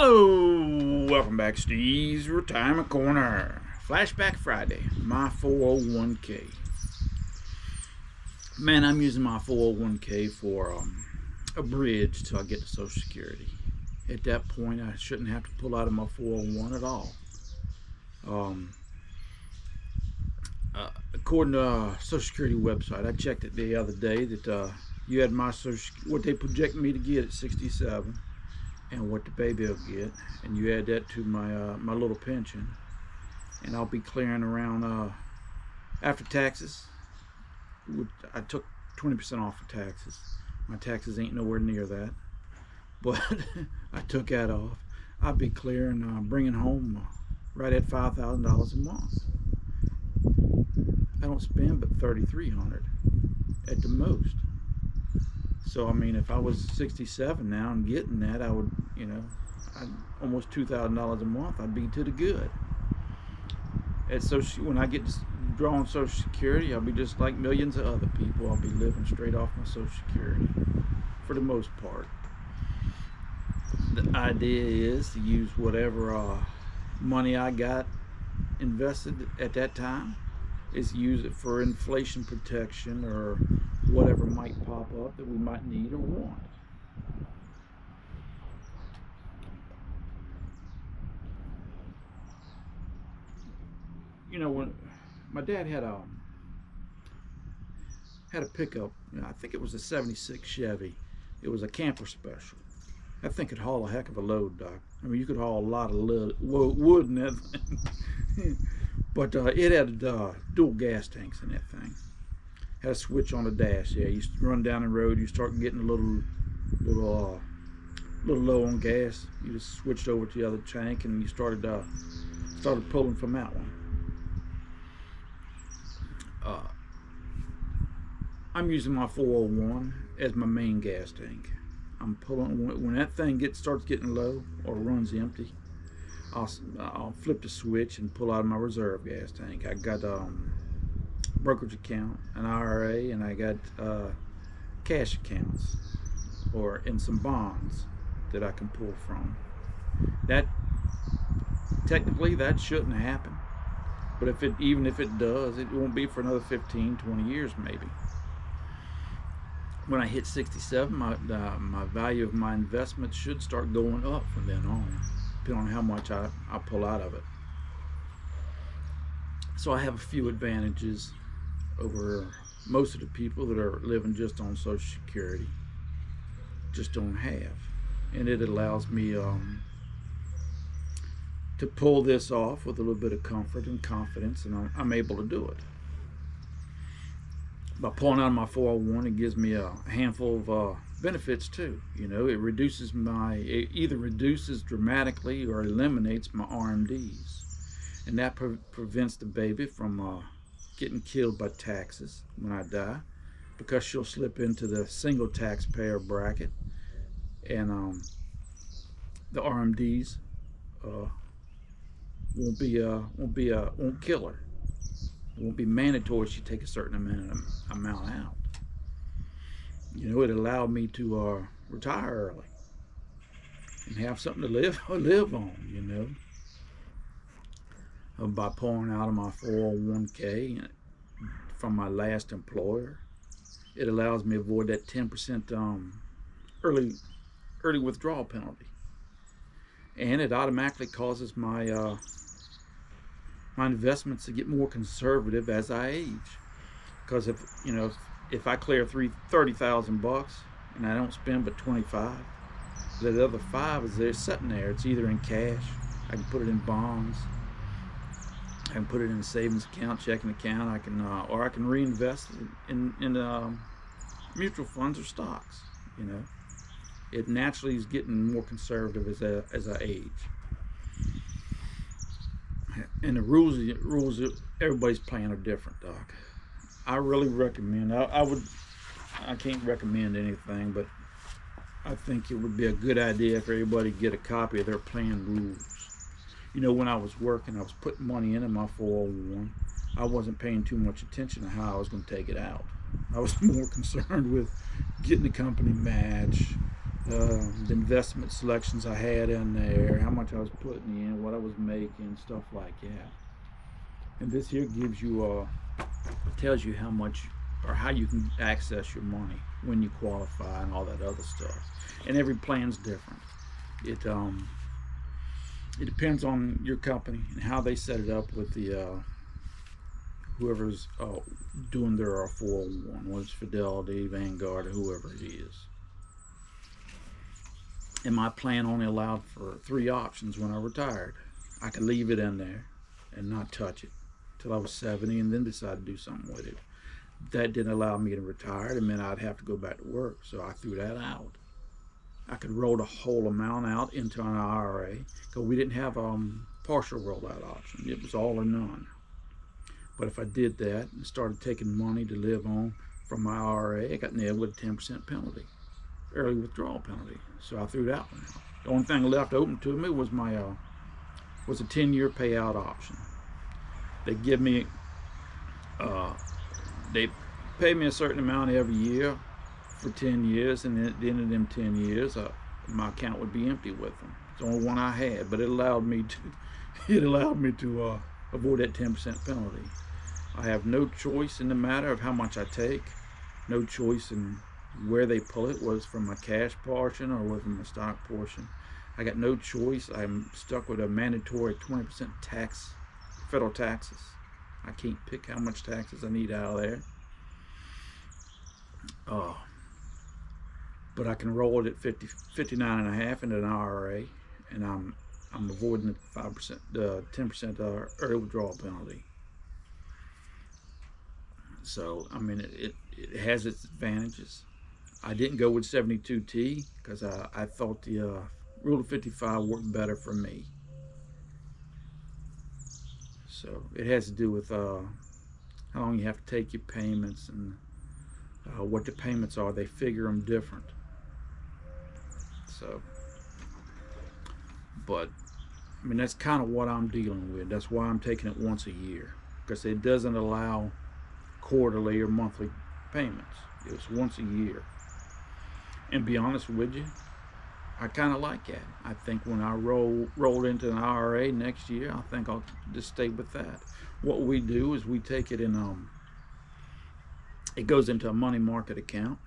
Hello, welcome back, Steve's Retirement Corner. Flashback Friday, my 401k. Man, I'm using my 401k for a bridge till I get to Social Security. At that point, I shouldn't have to pull out of my 401 at all. According to Social Security website, I checked it the other day that you had my what they project me to get at 67. And what the baby will get, and you add that to my little pension, and I'll be clearing around after taxes. I took 20% off for taxes. My taxes ain't nowhere near that, but I took that off. I'll be clearing, bringing home right at $5,000 a month. I don't spend but $3,300 at the most. So I mean, if I was 67 now and getting that, I would, I'd almost $2,000 a month. I'd be to the good. When I get to draw on Social Security, I'll be just like millions of other people. I'll be living straight off my Social Security, for the most part. The idea is to use whatever money I got invested at that time, is use it for inflation protection or whatever might pop up that we might need or want. When my dad had a pickup, I think it was a '76 Chevy. It was a camper special. That thing could haul a heck of a load, Doc. I mean, you could haul a lot of wood in that thing. But it had dual gas tanks in that thing. Had a switch on the dash. Yeah, you run down the road, you start getting a little low on gas. You just switched over to the other tank, and you started pulling from that one. I'm using my 401 as my main gas tank. I'm pulling when that thing starts getting low or runs empty. I'll flip the switch and pull out of my reserve gas tank. I got brokerage account, an IRA, and I got cash accounts in some bonds that I can pull from. That technically that shouldn't happen, but even if it does, it won't be for another 15-20 years maybe. When I hit 67, my value of my investment should start going up from then on, depending on how much I pull out of it. So I have a few advantages over most of the people that are living just on Social Security, just don't have. And it allows me to pull this off with a little bit of comfort and confidence, and I'm able to do it. By pulling out of my 401, it gives me a handful of benefits too. It either reduces dramatically or eliminates my RMDs, and that prevents the baby from getting killed by taxes when I die, because she'll slip into the single taxpayer bracket, and the RMDs won't kill her. It won't be mandatory she take a certain amount out. It allowed me to retire early and have something to live on. By pulling out of my 401k from my last employer, it allows me to avoid that 10% early withdrawal penalty, and it automatically causes my investments to get more conservative as I age. Because if I clear $30,000 and I don't spend but 25, the other 5 is there sitting there. It's either in cash, I can put it in bonds, I can put it in a savings account, checking account. Or I can reinvest in mutual funds or stocks. It naturally is getting more conservative as I age. And the rules everybody's playing are different, Doc. I really recommend. I can't recommend anything, but I think it would be a good idea for everybody to get a copy of their plan rules. When I was working, I was putting money into my 401. I wasn't paying too much attention to how I was going to take it out. I was more concerned with getting the company match, the investment selections I had in there, how much I was putting in, what I was making, stuff like that. And this here gives you tells you how much or how you can access your money when you qualify and all that other stuff. And every plan's different. It depends on your company and how they set it up with the whoever's doing their 401, whether it's Fidelity, Vanguard, or whoever it is. And my plan only allowed for 3 options when I retired. I could leave it in there and not touch it till I was 70 and then decide to do something with it. That didn't allow me to retire. It meant I'd have to go back to work, so I threw that out. I could roll the whole amount out into an IRA because we didn't have a partial rollout option. It was all or none. But if I did that and started taking money to live on from my IRA, I got nailed with a 10% penalty, early withdrawal penalty. So I threw that one out. The only thing left open to me was my was a 10-year payout option. They give me they pay me a certain amount every year for 10 years, and then at the end of them 10 years, my account would be empty with them. It's the only one I had, but it allowed me to avoid that 10% penalty. I have no choice in the matter of how much I take, no choice in where they pull it, whether it's from my cash portion or whether from my stock portion. I got no choice. I'm stuck with a mandatory 20% tax, federal taxes. I can't pick how much taxes I need out of there. But I can roll it at 59.5 into an IRA, and I'm avoiding the 5%, 10% early withdrawal penalty. So I mean, it has its advantages. I didn't go with 72T because I thought the Rule of 55 worked better for me. So it has to do with how long you have to take your payments and what the payments are. They figure them different. So, but I mean, that's kind of what I'm dealing with. That's why I'm taking it once a year, because it doesn't allow quarterly or monthly payments. It's once a year. And to be honest with you, I kind of like that. I think when I roll into an IRA next year, I think I'll just stay with that. What we do is we take it in, it goes into a money market account,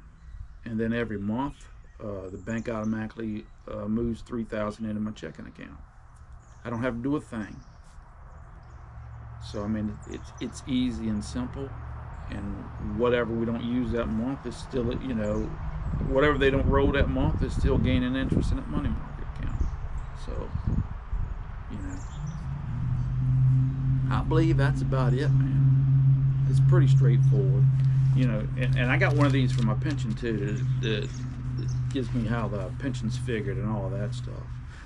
and then every month the bank automatically moves $3,000 into my checking account. I don't have to do a thing. So I mean, it's easy and simple, and whatever we don't use that month is still, you know, whatever they don't roll that month is still gaining interest in that money market account. So, you know, I believe that's about it, man. It's pretty straightforward, you know. And I got one of these for my pension too. That gives me how the pension's figured and all of that stuff.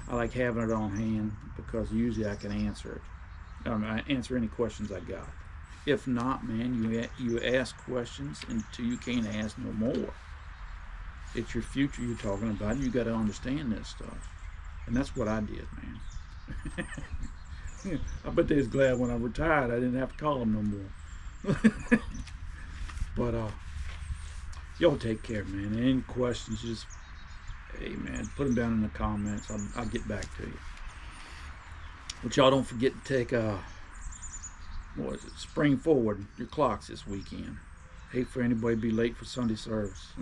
I like having it on hand because usually I can answer it. I answer any questions I got. If not, man, you ask questions until you can't ask no more. It's your future you're talking about, and you got to understand that stuff. And that's what I did, man. I bet they was glad when I retired I didn't have to call them no more. But y'all take care, man. Any questions, just, hey, man, put them down in the comments. I'll get back to you. But y'all don't forget to take what is it? Spring forward your clocks this weekend. Hate for anybody to be late for Sunday service.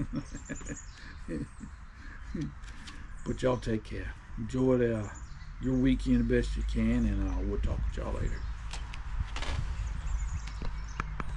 But y'all take care. Enjoy your weekend the best you can, and we'll talk with y'all later.